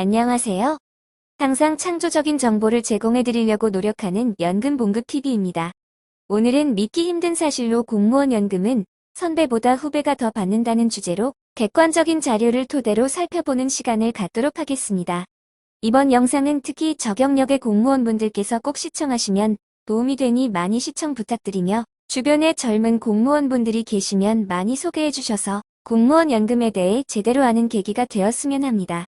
안녕하세요. 항상 창조적인 정보를 제공해 드리려고 노력하는 연금봉급TV입니다. 오늘은 믿기 힘든 사실로 공무원 연금은 선배보다 후배가 더 받는다는 주제로 객관적인 자료를 토대로 살펴보는 시간을 갖도록 하겠습니다. 이번 영상은 특히 저경력의 공무원분들께서 꼭 시청하시면 도움이 되니 많이 시청 부탁드리며 주변에 젊은 공무원분들이 계시면 많이 소개해 주셔서 공무원 연금에 대해 제대로 아는 계기가 되었으면 합니다.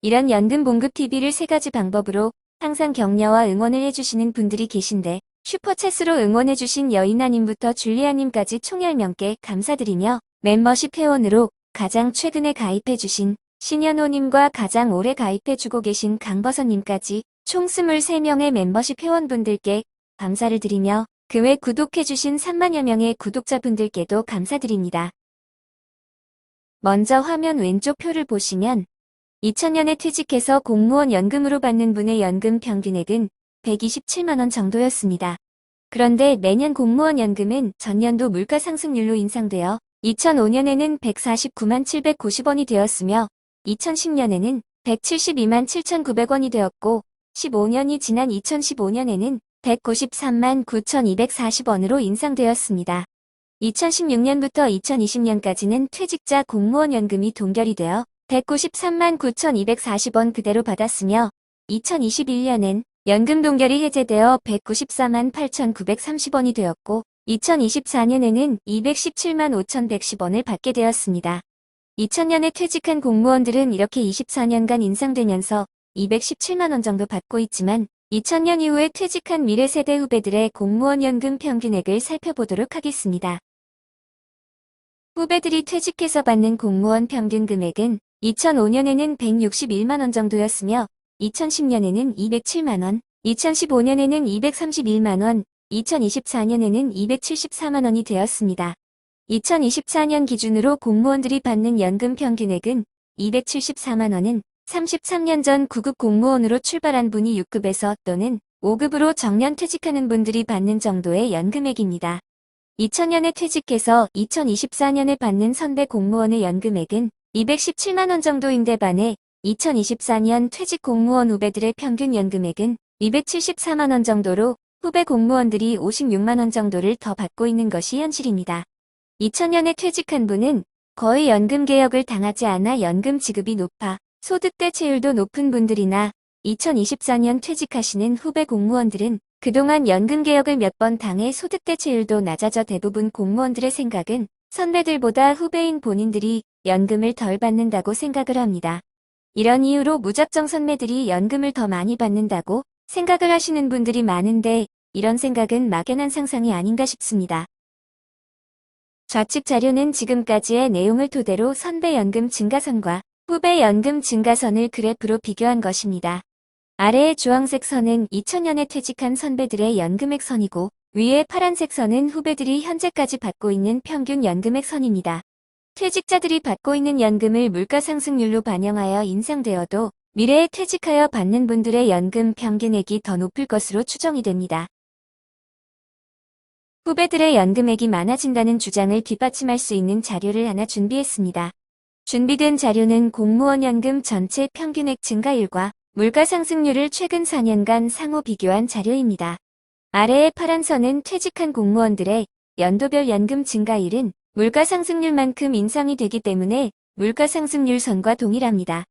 이런 연금봉급TV를 3가지 방법으로 항상 격려와 응원을 해주시는 분들이 계신데 슈퍼챗으로 응원해주신 여인아님부터 줄리아님까지 총 10명께 감사드리며 멤버십 회원으로 가장 최근에 가입해주신 신현호님과 가장 오래 가입해주고 계신 강버선님까지 총 23명의 멤버십 회원분들께 감사를 드리며 그 외 구독해주신 3만여 명의 구독자분들께도 감사드립니다. 먼저 화면 왼쪽 표를 보시면 2000년에 퇴직해서 공무원 연금으로 받는 분의 연금 평균액은 127만원 정도였습니다. 그런데 매년 공무원 연금은 전년도 물가 상승률로 인상되어 2005년에는 149만 790원이 되었으며 2010년에는 172만 7,900원이 되었고 15년이 지난 2015년에는 193만 9,240원으로 인상되었습니다. 2016년부터 2020년까지는 퇴직자 공무원 연금이 동결이 되어 193만 9,240원 그대로 받았으며 2021년엔 연금 동결이 해제되어 194만 8,930원이 되었고 2024년에는 217만 5,110원을 받게 되었습니다. 2000년에 퇴직한 공무원들은 이렇게 24년간 인상되면서 217만원 정도 받고 있지만 2000년 이후에 퇴직한 미래 세대 후배들의 공무원 연금 평균액을 살펴보도록 하겠습니다. 후배들이 퇴직해서 받는 공무원 평균 금액은 2005년에는 161만원 정도였으며 2010년에는 207만원, 2015년에는 231만원, 2024년에는 274만원이 되었습니다. 2024년 기준으로 공무원들이 받는 연금 평균액은 274만원은 33년 전 9급 공무원으로 출발한 분이 6급에서 또는 5급으로 정년 퇴직하는 분들이 받는 정도의 연금액입니다. 2000년에 퇴직해서 2024년에 받는 선배 공무원의 연금액은 217만원 정도인데 반해 2024년 퇴직 공무원 후배들의 평균 연금액은 274만원 정도로 후배 공무원들이 56만원 정도를 더 받고 있는 것이 현실입니다. 2000년에 퇴직한 분은 거의 연금 개혁을 당하지 않아 연금 지급이 높아 소득대 체율도 높은 분들이나 2024년 퇴직하시는 후배 공무원들은 그동안 연금 개혁을 몇 번 당해 소득대 체율도 낮아져 대부분 공무원들의 생각은 선배들보다 후배인 본인들이 연금을 덜 받는다고 생각을 합니다. 이런 이유로 무작정 선배들이 연금을 더 많이 받는다고 생각을 하시는 분들이 많은데 이런 생각은 막연한 상상이 아닌가 싶습니다. 좌측 자료는 지금까지의 내용을 토대로 선배 연금 증가선과 후배 연금 증가선을 그래프로 비교한 것입니다. 아래의 주황색 선은 2000년에 퇴직한 선배들의 연금액 선이고 위의 파란색 선은 후배들이 현재까지 받고 있는 평균 연금액 선입니다. 퇴직자들이 받고 있는 연금을 물가 상승률로 반영하여 인상되어도 미래에 퇴직하여 받는 분들의 연금 평균액이 더 높을 것으로 추정이 됩니다. 후배들의 연금액이 많아진다는 주장을 뒷받침할 수 있는 자료를 하나 준비했습니다. 준비된 자료는 공무원 연금 전체 평균액 증가율과 물가 상승률을 최근 4년간 상호 비교한 자료입니다. 아래의 파란 선은 퇴직한 공무원들의 연도별 연금 증가율은 물가 상승률만큼 인상이 되기 때문에 물가 상승률 선과 동일합니다.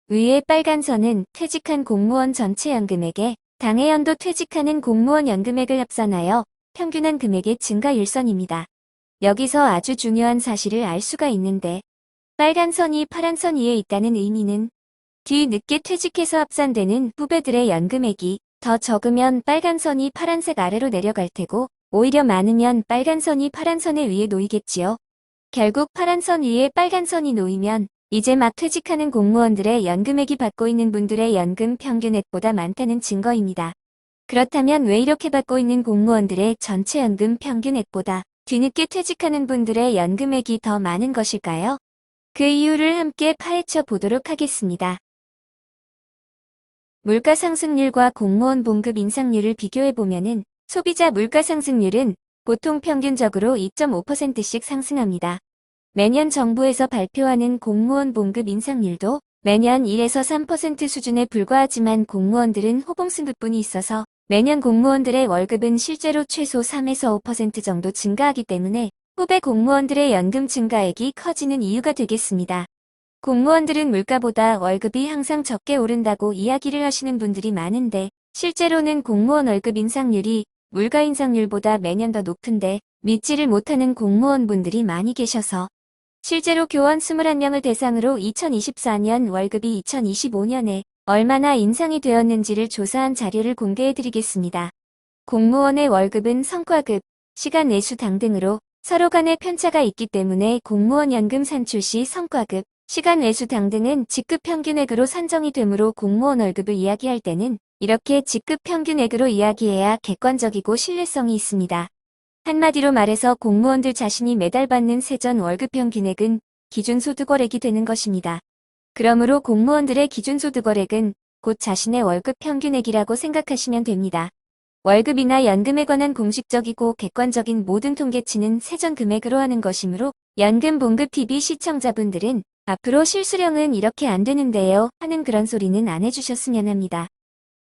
위의 빨간 선은 퇴직한 공무원 전체 연금액에 당해 연도 퇴직하는 공무원 연금액을 합산하여 평균한 금액의 증가율선입니다. 여기서 아주 중요한 사실을 알 수가 있는데 빨간 선이 파란 선 위에 있다는 의미는 뒤 늦게 퇴직해서 합산되는 후배들의 연금액이 더 적으면 빨간 선이 파란색 아래로 내려갈 테고 오히려 많으면 빨간 선이 파란 선의 위에 놓이겠지요. 결국 파란 선 위에 빨간 선이 놓이면 이제 막 퇴직하는 공무원들의 연금액이 받고 있는 분들의 연금 평균액보다 많다는 증거입니다. 그렇다면 왜 이렇게 받고 있는 공무원들의 전체 연금 평균액보다 뒤늦게 퇴직하는 분들의 연금액이 더 많은 것일까요? 그 이유를 함께 파헤쳐 보도록 하겠습니다. 물가 상승률과 공무원 봉급 인상률을 비교해보면은 소비자 물가 상승률은 보통 평균적으로 2.5%씩 상승합니다. 매년 정부에서 발표하는 공무원 봉급 인상률도 매년 1에서 3% 수준에 불과하지만 공무원들은 호봉승급분이 있어서 매년 공무원들의 월급은 실제로 최소 3에서 5% 정도 증가하기 때문에 후배 공무원들의 연금 증가액이 커지는 이유가 되겠습니다. 공무원들은 물가보다 월급이 항상 적게 오른다고 이야기를 하시는 분들이 많은데 실제로는 공무원 월급 인상률이 물가 인상률보다 매년 더 높은데 믿지를 못하는 공무원분들이 많이 계셔서 실제로 교원 21명을 대상으로 2024년 월급이 2025년에 얼마나 인상이 되었는지를 조사한 자료를 공개해드리겠습니다. 공무원의 월급은 성과급, 시간 내수 당 등으로 서로 간의 편차가 있기 때문에 공무원 연금 산출 시 성과급, 시간 내수 당 등은 직급 평균액으로 산정이 되므로 공무원 월급을 이야기할 때는 이렇게 직급 평균액으로 이야기해야 객관적이고 신뢰성이 있습니다. 한마디로 말해서 공무원들 자신이 매달 받는 세전 월급 평균액은 기준소득월액이 되는 것입니다. 그러므로 공무원들의 기준소득월액은 곧 자신의 월급 평균액이라고 생각하시면 됩니다. 월급이나 연금에 관한 공식적이고 객관적인 모든 통계치는 세전 금액으로 하는 것이므로 연금 봉급 TV 시청자분들은 앞으로 실수령은 이렇게 안 되는데요 하는 그런 소리는 안 해주셨으면 합니다.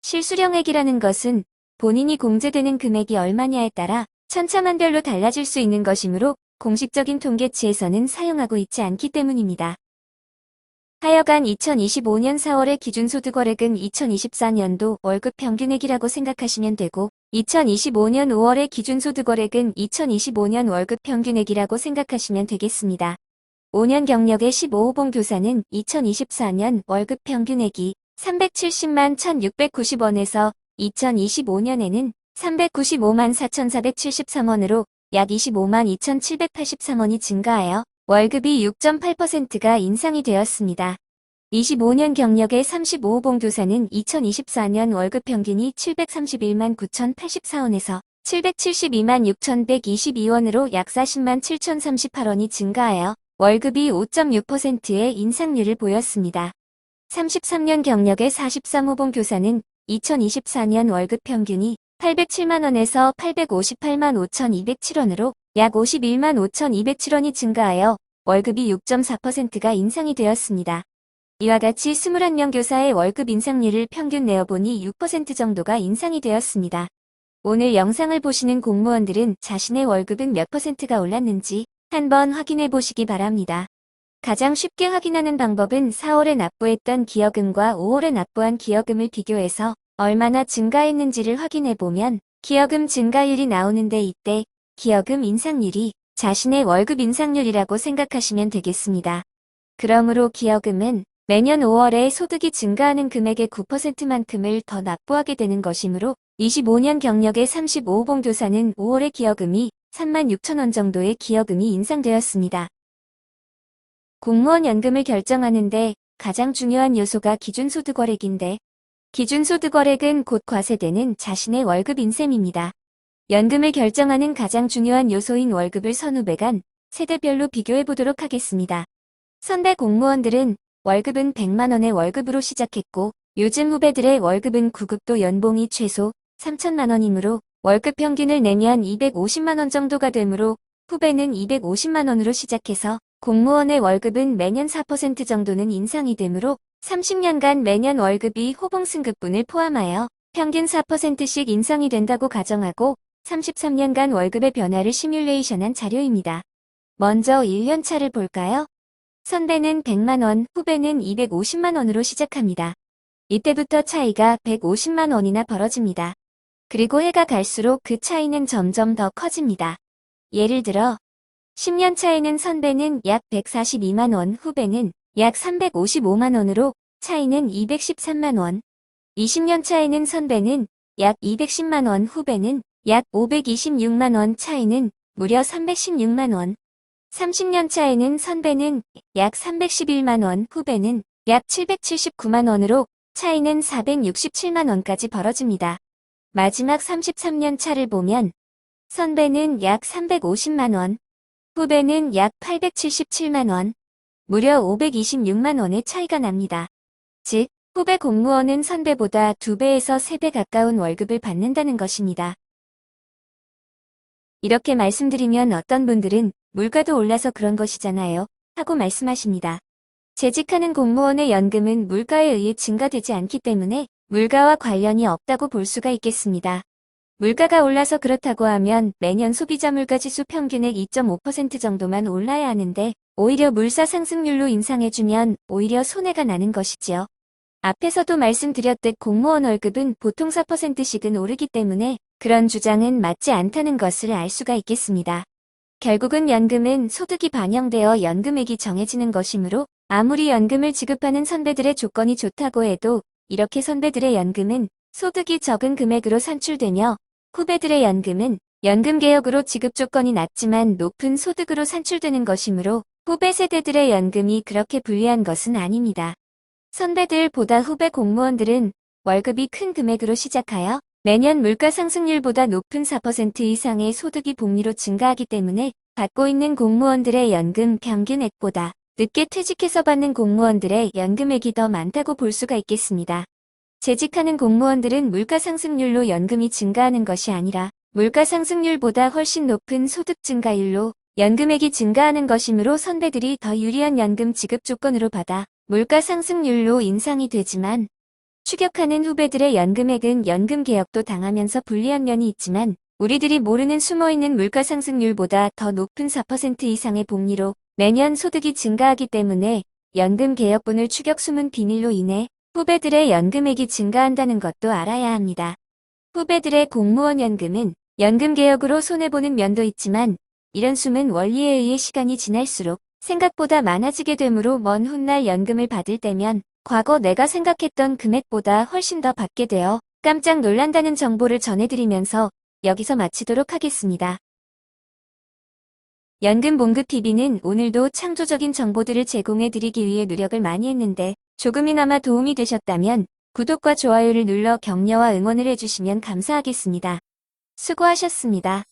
실수령액이라는 것은 본인이 공제되는 금액이 얼마냐에 따라 천차만별로 달라질 수 있는 것이므로 공식적인 통계치에서는 사용하고 있지 않기 때문입니다. 하여간 2025년 4월의 기준소득월액은 2024년도 월급 평균액이라고 생각하시면 되고 2025년 5월의 기준소득월액은 2025년 월급 평균액이라고 생각하시면 되겠습니다. 5년 경력의 15호봉 교사는 2024년 월급 평균액이 370만 1,690원에서 2025년에는 395만 4,473원으로 약 25만 2,783원이 증가하여 월급이 6.8%가 인상이 되었습니다. 25년 경력의 35호봉 교사는 2024년 월급 평균이 731만 9,084원에서 772만 6,122원으로 약 40만 7,038원이 증가하여 월급이 5.6%의 인상률을 보였습니다. 33년 경력의 43호봉 교사는 2024년 월급 평균이 807만원에서 858만 5,207원으로 약 51만 5,207원이 증가하여 월급이 6.4%가 인상이 되었습니다. 이와 같이 21명 교사의 월급 인상률을 평균 내어보니 6% 정도가 인상이 되었습니다. 오늘 영상을 보시는 공무원들은 자신의 월급은 몇 %가 올랐는지 한번 확인해 보시기 바랍니다. 가장 쉽게 확인하는 방법은 4월에 납부했던 기여금과 5월에 납부한 기여금을 비교해서 얼마나 증가했는지를 확인해보면 기여금 증가율이 나오는데 이때 기여금 인상률이 자신의 월급 인상률이라고 생각하시면 되겠습니다. 그러므로 기여금은 매년 5월에 소득이 증가하는 금액의 9%만큼을 더 납부하게 되는 것이므로 25년 경력의 35호봉 교사는 5월의 기여금이 36,000원 정도의 기여금이 인상되었습니다. 공무원 연금을 결정하는데 가장 중요한 요소가 기준소득월액인데 기준소득월액은 곧 과세되는 자신의 월급인 셈입니다. 연금을 결정하는 가장 중요한 요소인 월급을 선후배간 세대별로 비교해 보도록 하겠습니다. 선배 공무원들은 월급은 100만원의 월급으로 시작했고 요즘 후배들의 월급은 구급도 연봉이 최소 3천만원이므로 월급 평균을 내면 250만원 정도가 되므로 후배는 250만원으로 시작해서 공무원의 월급은 매년 4% 정도는 인상이 되므로 30년간 매년 월급이 호봉승급분을 포함하여 평균 4%씩 인상이 된다고 가정하고 33년간 월급의 변화를 시뮬레이션한 자료입니다. 먼저 1년차를 볼까요? 선배는 100만원, 후배는 250만원으로 시작합니다. 이때부터 차이가 150만원이나 벌어집니다. 그리고 해가 갈수록 그 차이는 점점 더 커집니다. 예를 들어 10년 차에는 선배는 약 142만원, 후배는 약 355만원으로 차이는 213만원. 20년 차에는 선배는 약 210만원, 후배는 약 526만원, 차이는 무려 316만원. 30년 차에는 선배는 약 311만원, 후배는 약 779만원으로 차이는 467만원까지 벌어집니다. 마지막 33년 차를 보면 선배는 약 350만원, 후배는 약 877만원, 무려 526만원의 차이가 납니다. 즉, 후배 공무원은 선배보다 2배에서 3배 가까운 월급을 받는다는 것입니다. 이렇게 말씀드리면 어떤 분들은 물가도 올라서 그런 것이잖아요. 하고 말씀하십니다. 재직하는 공무원의 연금은 물가에 의해 증가되지 않기 때문에 물가와 관련이 없다고 볼 수가 있겠습니다. 물가가 올라서 그렇다고 하면 매년 소비자 물가지수 평균의 2.5% 정도만 올라야 하는데 오히려 물가 상승률로 인상해주면 오히려 손해가 나는 것이지요. 앞에서도 말씀드렸듯 공무원 월급은 보통 4%씩은 오르기 때문에 그런 주장은 맞지 않다는 것을 알 수가 있겠습니다. 결국은 연금은 소득이 반영되어 연금액이 정해지는 것이므로 아무리 연금을 지급하는 선배들의 조건이 좋다고 해도 이렇게 선배들의 연금은 소득이 적은 금액으로 산출되며 후배들의 연금은 연금 개혁으로 지급 조건이 낮지만 높은 소득으로 산출되는 것이므로 후배 세대들의 연금이 그렇게 불리한 것은 아닙니다. 선배들보다 후배 공무원들은 월급이 큰 금액으로 시작하여 매년 물가 상승률보다 높은 4% 이상의 소득이 복리로 증가하기 때문에 받고 있는 공무원들의 연금 평균액보다 늦게 퇴직해서 받는 공무원들의 연금액이 더 많다고 볼 수가 있겠습니다. 재직하는 공무원들은 물가 상승률로 연금이 증가하는 것이 아니라 물가 상승률보다 훨씬 높은 소득 증가율로 연금액이 증가하는 것이므로 선배들이 더 유리한 연금 지급 조건으로 받아 물가 상승률로 인상이 되지만 추격하는 후배들의 연금액은 연금 개혁도 당하면서 불리한 면이 있지만 우리들이 모르는 숨어있는 물가 상승률보다 더 높은 4% 이상의 복리로 매년 소득이 증가하기 때문에 연금 개혁분을 추격 숨은 비밀로 인해 후배들의 연금액이 증가한다는 것도 알아야 합니다. 후배들의 공무원 연금은 연금 개혁으로 손해보는 면도 있지만 이런 숨은 원리에 의해 시간이 지날수록 생각보다 많아지게 되므로 먼 훗날 연금을 받을 때면 과거 내가 생각했던 금액보다 훨씬 더 받게 되어 깜짝 놀란다는 정보를 전해드리면서 여기서 마치도록 하겠습니다. 연금 봉급TV는 오늘도 창조적인 정보들을 제공해드리기 위해 노력을 많이 했는데 조금이나마 도움이 되셨다면 구독과 좋아요를 눌러 격려와 응원을 해주시면 감사하겠습니다. 수고하셨습니다.